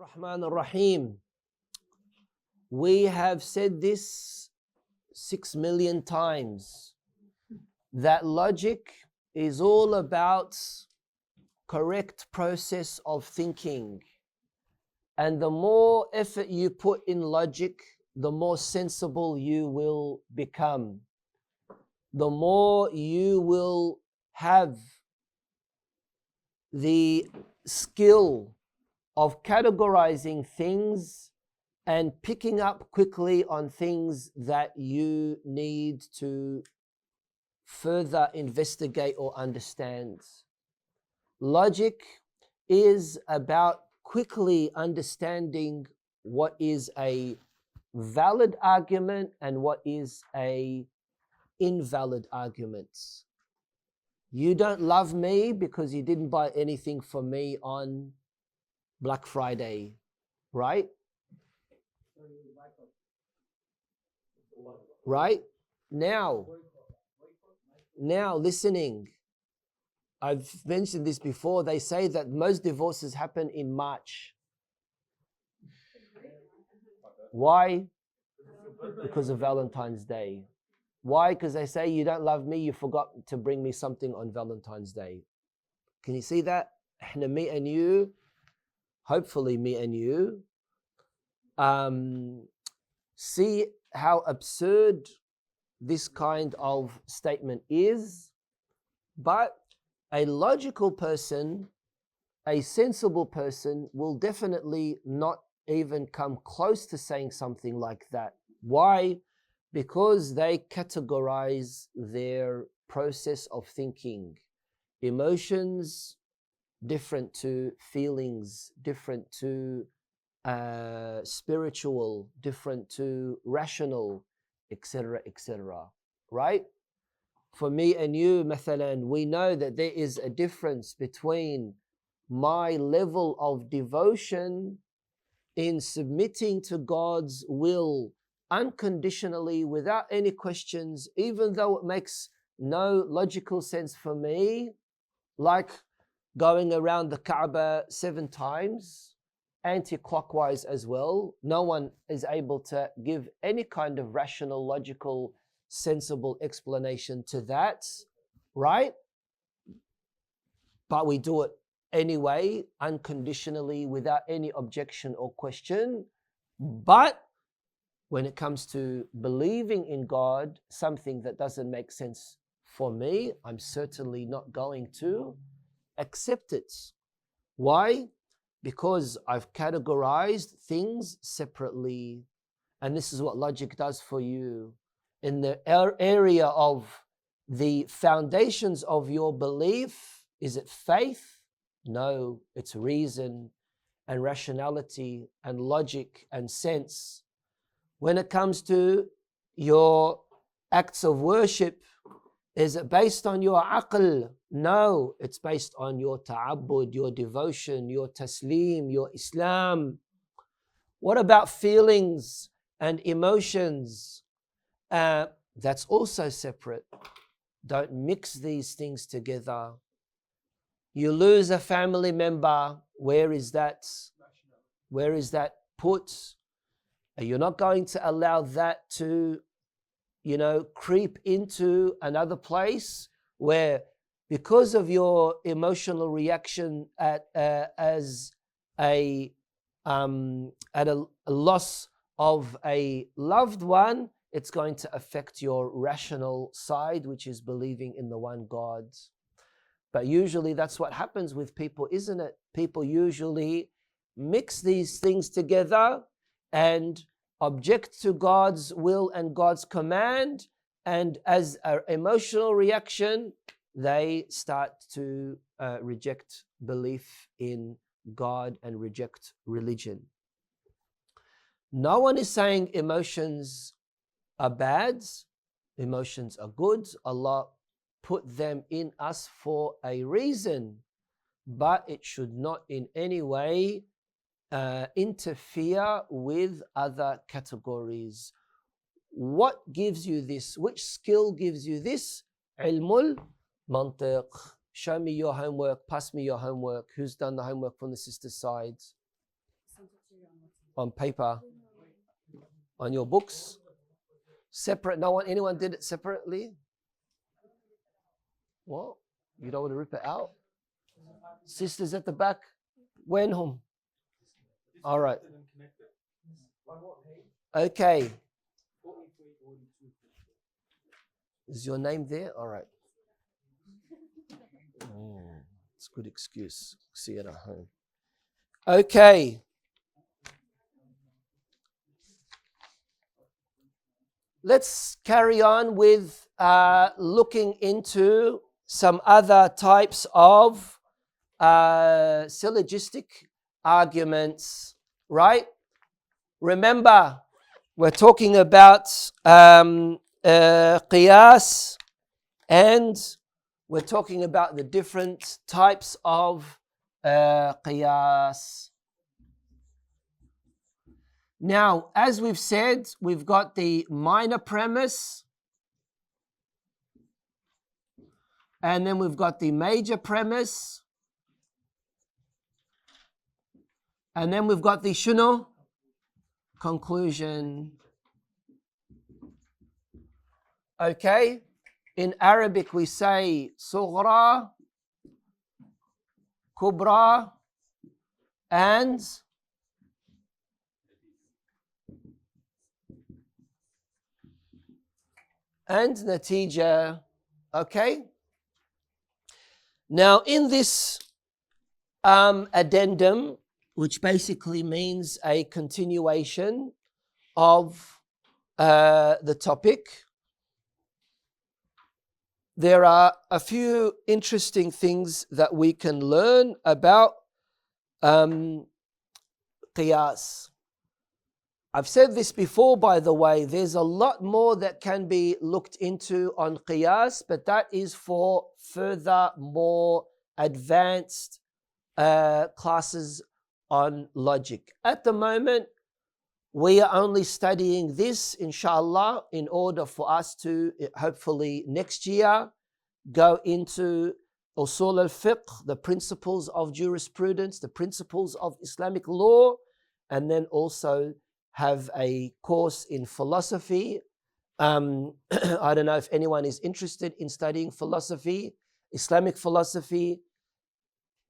Rahman ar-Rahim. We have said this 6 million times, that logic is all about correct process of thinking. And the more effort you put in logic, the more sensible you will become. The more you will have the skill of categorizing things and picking up quickly on things that you need to further investigate or understand. Logic is about quickly understanding what is a valid argument and what is a invalid argument. You don't love me because you didn't buy anything for me on Black Friday, right? Right? Now listening. I've mentioned this before. They say that most divorces happen in March. Why? Because of Valentine's Day. Why? Because they say, you don't love me, you forgot to bring me something on Valentine's Day. Can you see that? Me and you, hopefully me and you, see how absurd this kind of statement is. But a logical person, a sensible person, will definitely not even come close to saying something like that. Why? Because they categorize their process of thinking. Emotions different to feelings, different to spiritual, different to rational, etc., etc. Right? For me and you, mathalan, we know that there is a difference between my level of devotion in submitting to God's will unconditionally, without any questions, even though it makes no logical sense for me, like going around the Kaaba 7 times, anti-clockwise as well. No one is able to give any kind of rational, logical, sensible explanation to that, right? But we do it anyway, unconditionally, without any objection or question. But when it comes to believing in God, something that doesn't make sense for me, I'm certainly not going to accept it. Why? Because I've categorized things separately. And this is what logic does for you. In the area of the foundations of your belief, is it faith? No, it's reason and rationality and logic and sense. When it comes to your acts of worship, is it based on your aql? No, it's based on your ta'abbud, your devotion, your taslim, your Islam. What about feelings and emotions? That's also separate. Don't mix these things together. You lose a family member, where is that? Where is that put? You're not going to allow that to, creep into another place where, because of your emotional reaction at a loss of a loved one, it's going to affect your rational side, which is believing in the one God. But usually that's what happens with people, isn't it? People usually mix these things together and object to God's will and God's command, and as an emotional reaction, they start to reject belief in God and reject religion. No one is saying emotions are bad, emotions are good. Allah put them in us for a reason, but it should not in any way interfere with other categories. What gives you this? Which skill gives you this? Ilmul Mantiq. Show me your homework, pass me your homework. Who's done the homework from the sister's side? On paper? On your books? Separate? No one, anyone did it separately? What? You don't want to rip it out? Sisters at the back? When home? All right. Okay. Is your name there? All right. It's a good excuse. See it at home. Okay. Let's carry on with looking into some other types of syllogistic arguments, right? Remember, we're talking about qiyas, and we're talking about the different types of qiyas. Now, as we've said, we've got the minor premise, and then we've got the major premise, and then we've got the shuno, conclusion. Okay? In Arabic we say sughra, kubra, and natija. Okay? Now in this addendum, which basically means a continuation of the topic, there are a few interesting things that we can learn about qiyas. I've said this before, by the way, there's a lot more that can be looked into on qiyas, but that is for further, more advanced classes on logic. At the moment, we are only studying this, inshallah, in order for us to hopefully next year go into usul al-Fiqh, the principles of jurisprudence, the principles of Islamic law, and then also have a course in philosophy. I don't know if anyone is interested in studying philosophy, Islamic philosophy.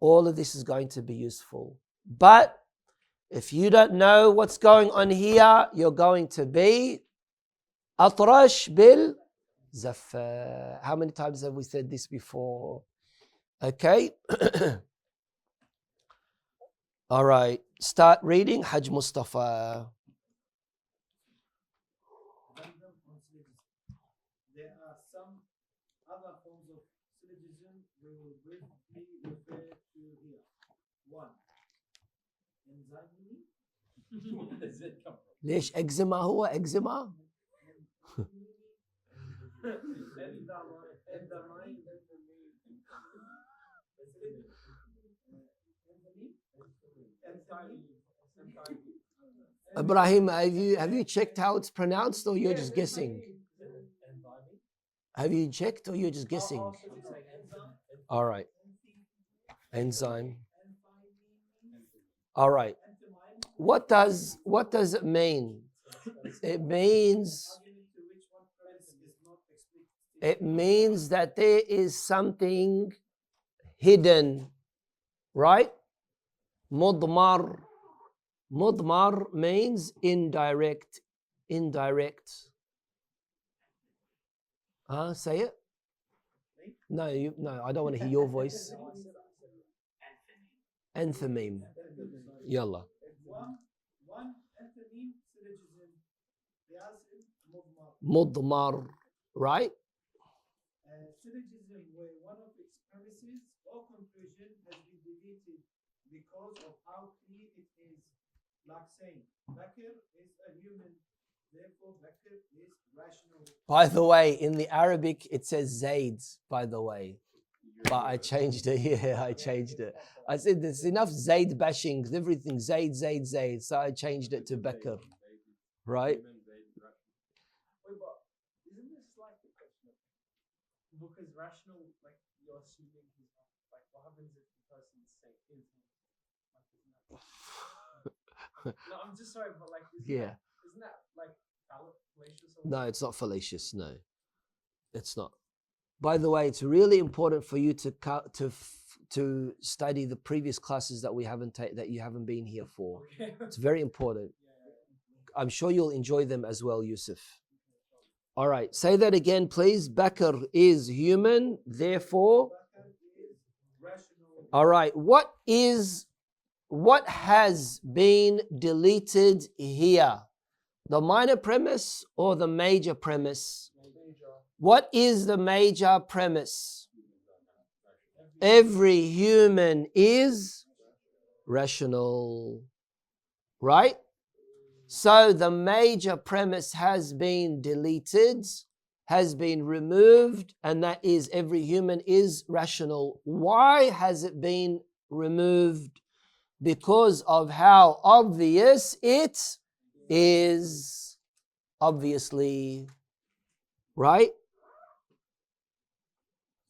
All of this is going to be useful. But if you don't know what's going on here, you're going to be atrash bil zaffa. How many times have we said this before? Okay. All right. Start reading Hajj Mustafa. There are some other forms of syllogism we will briefly refer to here. 1. Enzyme. ليش eczema هو eczema؟ Ibrahim, have you checked how it's pronounced, or you're just guessing? Have you checked, or you're just guessing? All right. Enzyme. All right. What does it mean? It means that there is something hidden, right? Mudmar. Mudmar means indirect. Say it. No, I don't want to hear your voice. Anthameme. Yalla. One anthameme syllogism. Mudmar, right? Syllogism where one of its premises or conclusion has been deleted because of how clear it is. Like saying, Bakr is a human, therefore Bakr is rational. By the way, in the Arabic, it says Zaid, by the way. But I changed it. Yeah, I changed it. I said there's enough Zaid bashing, everything Zaid. So I changed it to Bakr. Right? Wait, but isn't this like the question of, because rational, like you're assuming he's not, like what happens if the person's saying infinite? Like, isn't that No, I'm just sorry, but like, Yeah. isn't that like fallacious? Or No, it's not fallacious. No, it's not. By the way, it's really important for you to study the previous classes that we haven't that you haven't been here for. Okay. It's very important. I'm sure you'll enjoy them as well, Yusuf. All right, say that again, please. Bakr is human, therefore. Bakr is rational. All right, what has been deleted here? The minor premise or the major premise? What is the major premise? Every human is rational, right? So the major premise has been deleted, has been removed, and that is every human is rational. Why has it been removed? Because of how obvious it is. Obviously, right?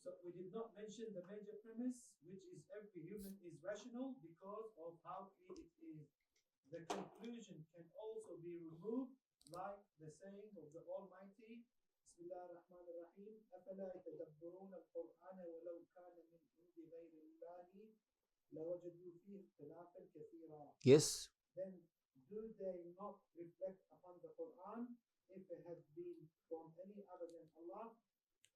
So we did not mention the major premise, which is every human is rational because of how clear it is. The conclusion can also be removed, like the saying of the Almighty, Bismillah ar-Rahman ar-Rahim, أَفَلَا يَتَدَبَّرُونَ الْقُرْآنَ وَلَوْ كَانَ مِنْ عِنْدِ غَيْرِ اللَّهِ لَوَجَدُوا فِيهِ اخْتِلَافًا كَثِيرًا. Yes. Then do they not reflect upon the Quran? If it had been from any other than Allah,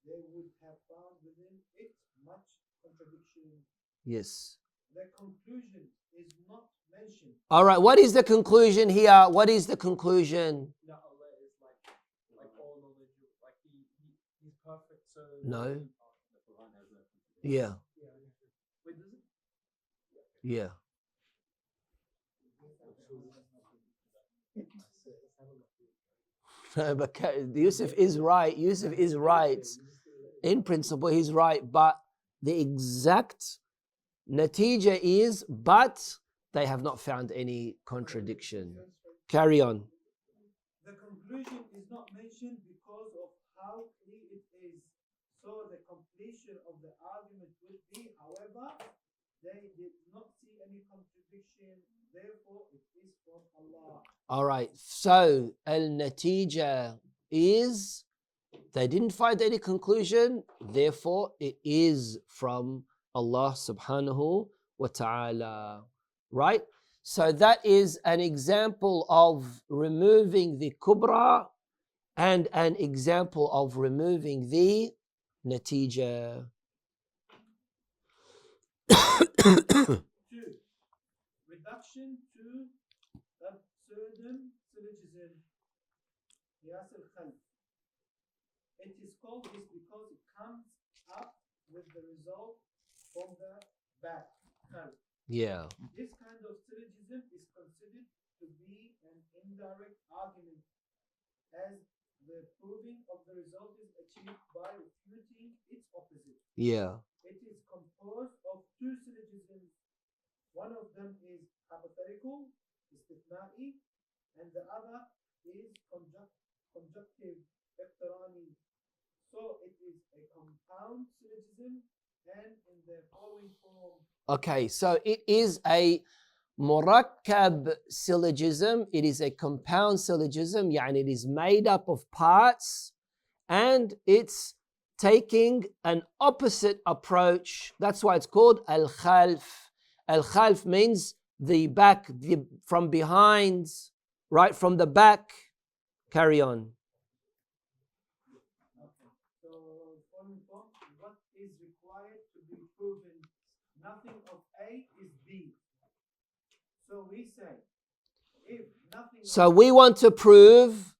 they would have found within it much contradiction. Yes. The conclusion is not mentioned. All right, what is the conclusion here? What is the conclusion? No, Allah is like all knowledge, like he's perfect. So No. Yeah. Wait, does it? Yeah. But Yusuf is right. Yusuf is right. In principle, he's right. But the exact natija is, but they have not found any contradiction. Carry on. The conclusion is not mentioned because of how clear it is. So the completion of the argument would be, however, they did not see any contradiction, therefore it is from Allah. All right. So al-natija is they didn't find any conclusion, therefore it is from Allah subhanahu wa ta'ala. Right? So that is an example of removing the kubra and an example of removing the natija. 2. Reduction to Addendum Syllogism. Qiyas al-Khalf. It is called this because it comes up with the result from the back. Khalf. Yeah. This kind of syllogism is considered to be an indirect argument, as the proving of the result is achieved by refuting its opposite. Yeah. It is composed of 2 syllogisms. One of them is hypothetical, istithna'i, and the other is conjunctive, iqtirani. So it is a compound syllogism, and in the following form. Okay, so it is a murakkab syllogism. It is a compound syllogism, yani it is made up of parts, and it's taking an opposite approach. That's why it's called al-khalf. Al-khalf means the back, from behind, right from the back. Carry on. Okay. So following form, what is required to be proven? Nothing of A is B. So we say, if nothing. So we want to prove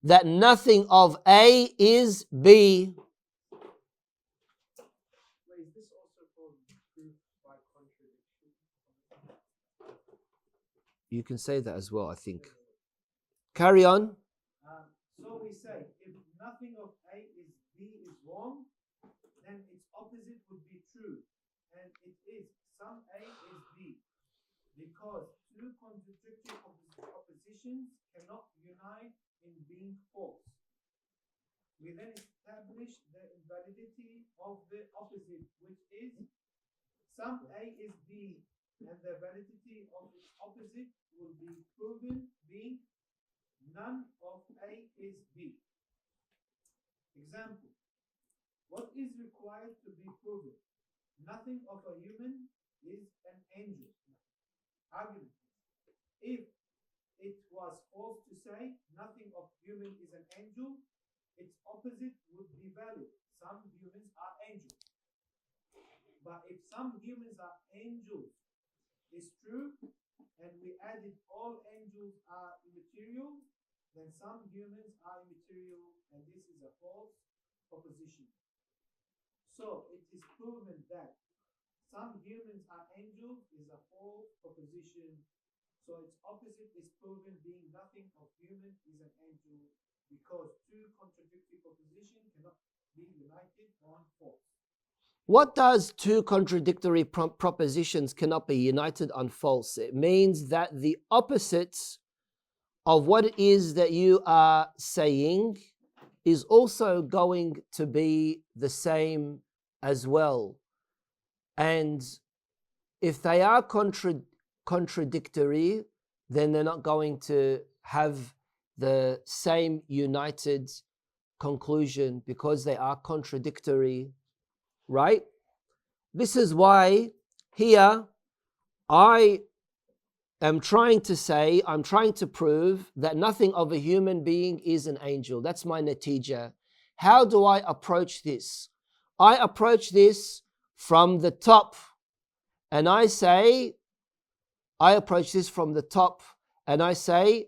that nothing of A is B. Wait, is this also called proof by contradiction? You can say that as well, I think. Carry on. So we say, if nothing of A is B is wrong, then its opposite would be true. And it is, some A is B. Because 2 contradictory oppositions cannot unite in being false. We then establish the invalidity of the opposite, which is some A is B, and the validity of its opposite will be proven being none of A is B. Example, what is required to be proven? Nothing of a human is an angel. Argument. If it was false to say nothing of human is an angel, its opposite would be valid. Some humans are angels. But if some humans are angels is true, and we added all angels are immaterial, then some humans are immaterial, and this is a false proposition. So it is proven that some humans are angels is a false proposition. So its opposite is proven being nothing of human is an angel, because two contradictory propositions cannot be united on false. What does two contradictory propositions cannot be united on false? It means that the opposites of what it is that you are saying is also going to be the same as well. And if they are contradictory, then they're not going to have the same united conclusion because they are contradictory, right? This is why here I am trying to say, I'm trying to prove that nothing of a human being is an angel. That's my natija. How do I approach this? I approach this from the top, and I approach this from the top, and I say,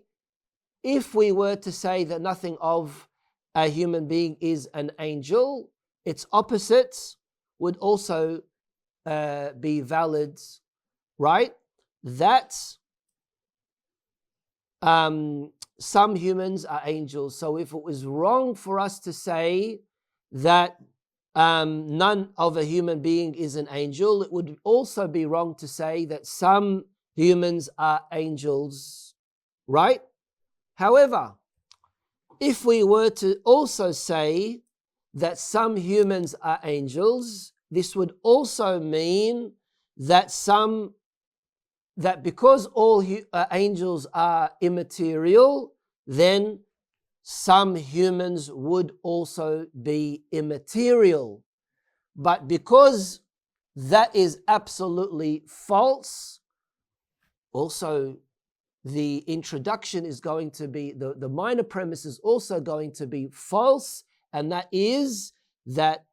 if we were to say that nothing of a human being is an angel, its opposites would also be valid, right? That some humans are angels. So if it was wrong for us to say that none of a human being is an angel, it would also be wrong to say that some humans are angels, right? However, if we were to also say that some humans are angels, this would also mean that because all angels are immaterial, then some humans would also be immaterial. But because that is absolutely false, also the introduction is going to be, the minor premise is also going to be false, and that is that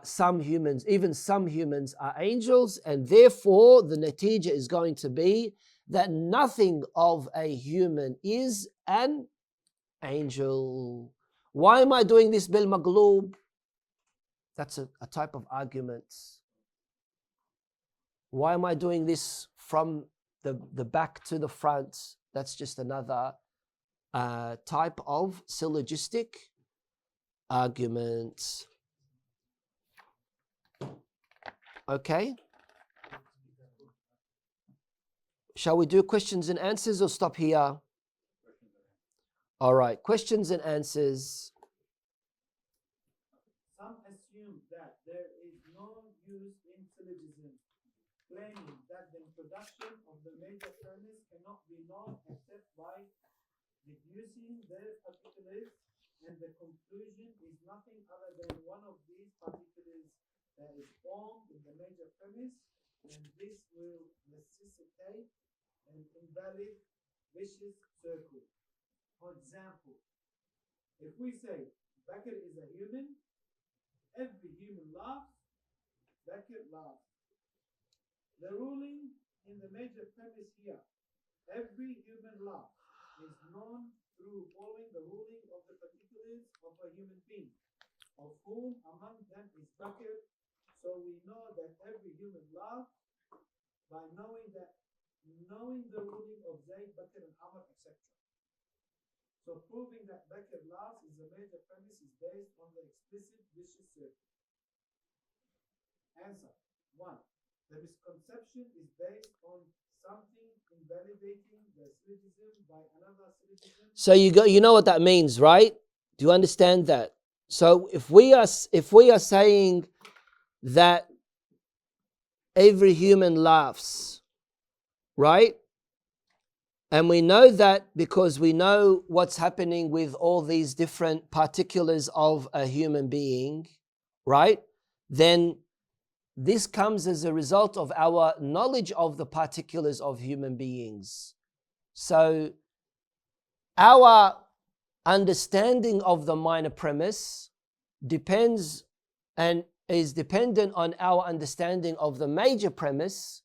some humans are angels, and therefore the natija is going to be that nothing of a human is an angel. Why am I doing this bil maghloob? That's a type of argument. Why am I doing this from the back to the front? That's just another type of syllogistic argument. Okay. Shall we do questions and answers or stop here? All right, questions and answers. Some assume that there is no use in syllogism, claiming that the introduction of the major premise cannot be known except by deducing their particulars, and the conclusion is nothing other than one of these particulars that is formed in the major premise, and this will necessitate an invalid vicious circle. For example, if we say Bakr is a human, every human laughs, Bakr laughs. The ruling in the major premise here, every human laughs, is known through following the ruling of the particulars of a human being, of whom among them is Bakr. So we know that every human laughs by knowing the ruling of Zayd, Bakr, and Amr, etc. So proving that Bakr laughs is a major premise is based on the explicit vicious circle. Answer 1. The misconception is based on something invalidating the syllogism by another syllogism. So you know what that means, right? Do you understand that? So if we are saying that every human laughs, right? And we know that because we know what's happening with all these different particulars of a human being, right? Then this comes as a result of our knowledge of the particulars of human beings. So our understanding of the minor premise depends and is dependent on our understanding of the major premise,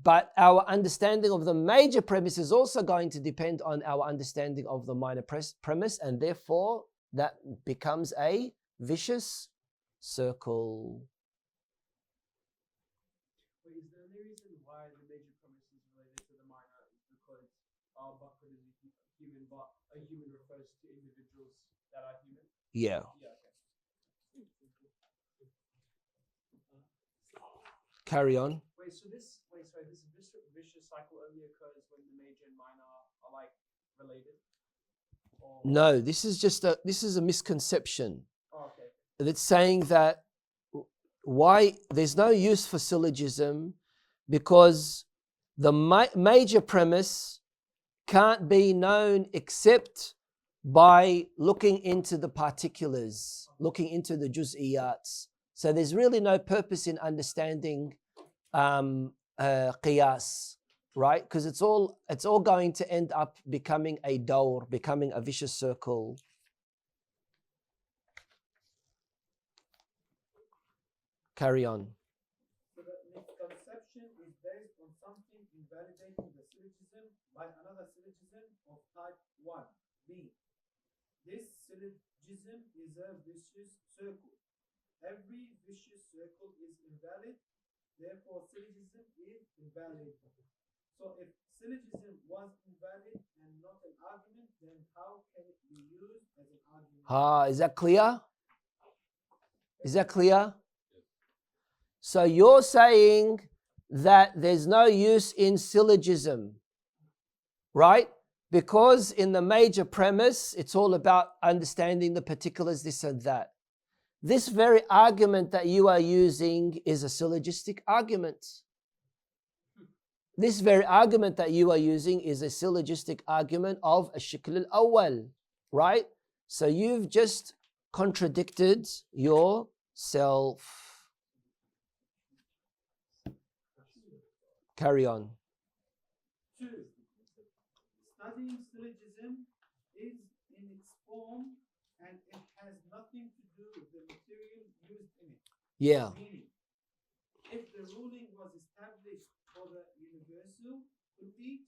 but our understanding of the major premise is also going to depend on our understanding of the minor premise, and therefore that becomes a vicious circle. Wait, is there any reason why the major premise is related to the minor? Is because al-Bakr is a human, but a human refers to individuals that are human? Yeah. Yeah, okay. Carry on. This vicious cycle only occurs when the major and minor are like related? Or... No, this is a misconception. Oh, okay. It's saying that why there's no use for syllogism because the major premise can't be known except by looking into the particulars, looking into the juz'iyats. So there's really no purpose in understanding qiyas, right? Because it's all going to end up becoming a dawr, becoming a vicious circle. Carry on. So the misconception is based on something invalidating the syllogism by another syllogism of type 1b. This syllogism is a vicious circle. Every vicious circle is invalid, therefore syllogism is invalid. So if syllogism was invalid and not an argument, then how can it be used as an argument? Is that clear? Is that clear? So you're saying that there's no use in syllogism, right? Because in the major premise, it's all about understanding the particulars, this and that. This very argument that you are using is a syllogistic argument. This very argument that you are using is a syllogistic argument of al-Shikl al-Awwal, right? So you've just contradicted yourself. Carry on. 2. Studying syllogism is in its form and it has nothing to do with the material used in it. Yeah. Meaning, if the ruling was established for the universal kulli,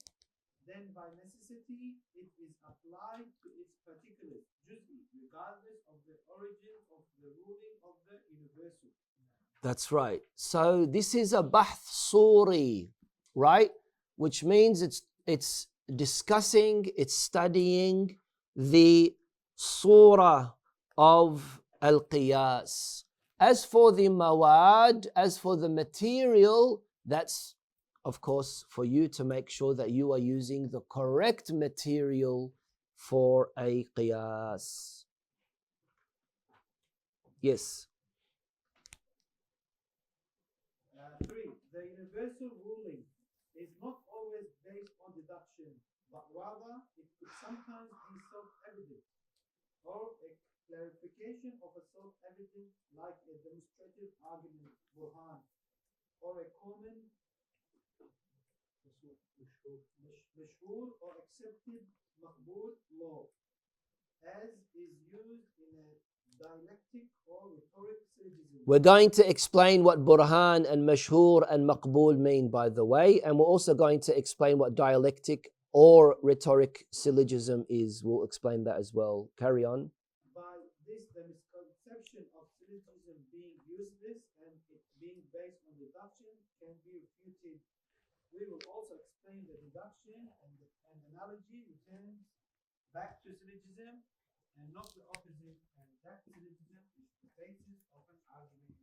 then by necessity it is applied to its particulars, juz'i, regardless of the origin of the ruling of the universal. That's right. So this is a bahth suri, right? Which means it's discussing, it's studying the surah of al-qiyas. As for the mawad, as for the material, that's of course for you to make sure that you are using the correct material for a qiyas. Yes. 3. The universal ruling is not always based on deduction, but rather it could sometimes be self-evident, or a clarification of a self-evident like a demonstrative argument, burhan, or a common mashhur or accepted maqbool law, as is used in a dialectic or rhetoric syllogism. We're going to explain what burhan and mashhur and maqbool mean, by the way, and we're also going to explain what dialectic or rhetoric syllogism is. We'll explain that as well. Carry on. By this, the misconception of syllogism being useless and it being based on deduction can be refuted. We will also explain the deduction and analogy returns back to syllogism and not the opposite, and that syllogism is the basis of an argument.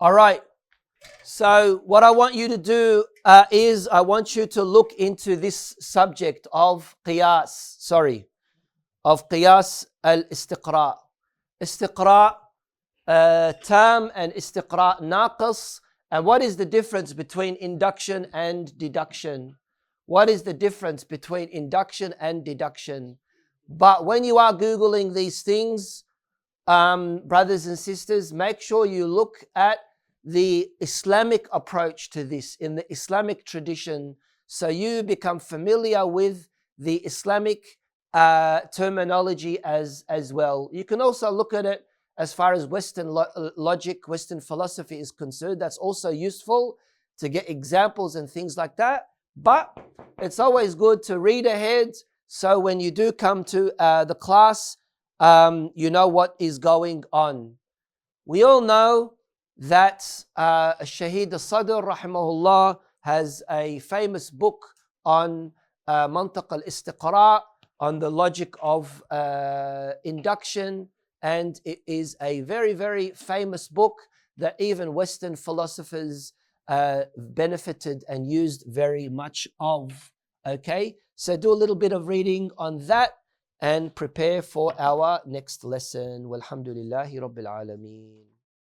All right. So what I want you to do is I want you to look into this subject of qiyas, of qiyas al-istiqra. Istiqra tam and istiqra naqis. And what is the difference between induction and deduction? What is the difference between induction and deduction? But when you are Googling these things, brothers and sisters, make sure you look at the Islamic approach to this in the Islamic tradition, so you become familiar with the Islamic terminology as well. You can also look at it as far as Western logic, Western philosophy is concerned. That's also useful to get examples and things like that. But it's always good to read ahead, so when you do come to the class, you know what is going on. We all know that Shaheed al-Sadr rahimahullah has a famous book on Mantiq al-Istiqra, on the logic of induction, and it is a very, very famous book that even Western philosophers benefited and used very much of. Okay, so do a little bit of reading on that and prepare for our next lesson. Walhamdulillahi Rabbil Alameen.